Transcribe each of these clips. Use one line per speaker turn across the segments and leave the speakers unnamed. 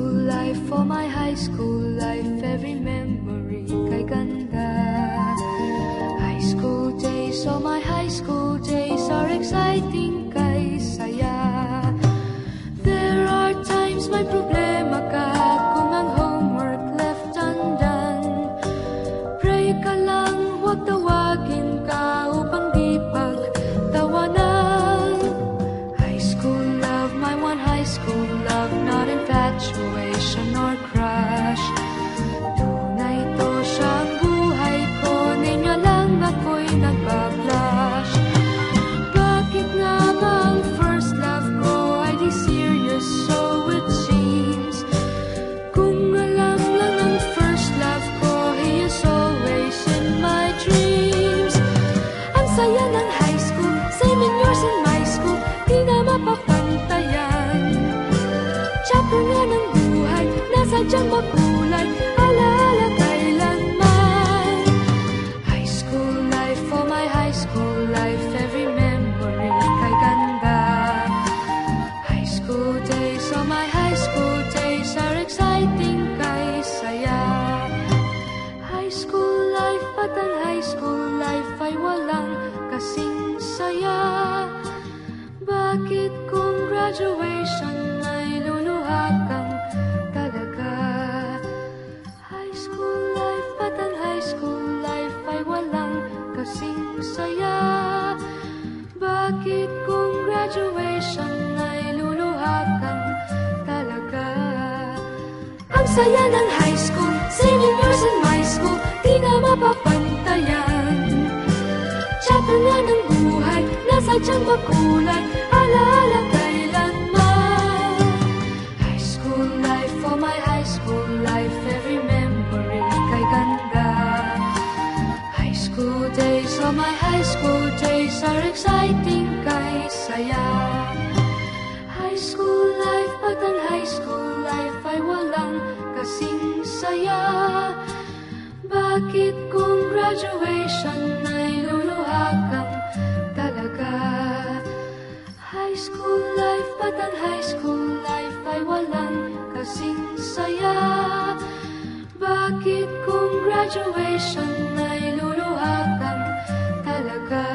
school life, for my high school life, every memory kay ganda. High school days, oh my high school days are exciting kay saya. There are times may problema ka kung ang homework left undone. Pray ka lang, huwag tawagin ka upang di pagtawanan. High school love, my one high school love, not infatuation or crush. Tunay to siyang buhay ko, niya lang ako'y nagbablush. Bakit nga ba ang first love ko ay di serious, so it seems? Kung alam lang ang first love ko, he is always in my dreams. Ang saya ng high school, same in yours in my school, di na mapapantayan. Chapter nga ng buhay, nasadyang makulay, alaala kailanman. High school life, for my high school life, every memory kay ganda. High school days, oh my high school days are exciting kay saya. High school life, at ang high school life ay walang kasing saya. Bakit kung graduation ay luluha kang talaga? High school life, at ang high school life ay walang kasing saya. Bakit kung graduation ay luluha kang talaga? Ang saya ng high school, same in yours in my school, di na mapapantayan. Chapter nga ng buhay, nasadyang makulay, alaala kailanman. High school life, for my high school life, every memory kay ganda. High school days, oh my high school days are exciting kay saya. High school life, at ang high school life ay walang kasing saya. Bakit kung graduation ay luluha kang talaga? High school life, at ang high school life ay walang kasing saya. Bakit kung graduation ay luluha kang talaga?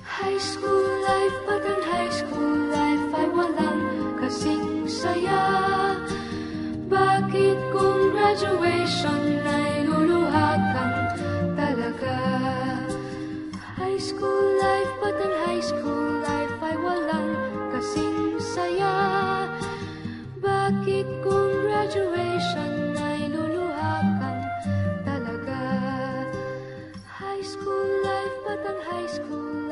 High school life, at ang high school life ay walang kasing saya. Bakit kung graduation ay luluha kang talaga? High school life, at ang high school life ay walang kasing saya. Bakit kung graduation ay luluha kang talaga? High school life, at ang high school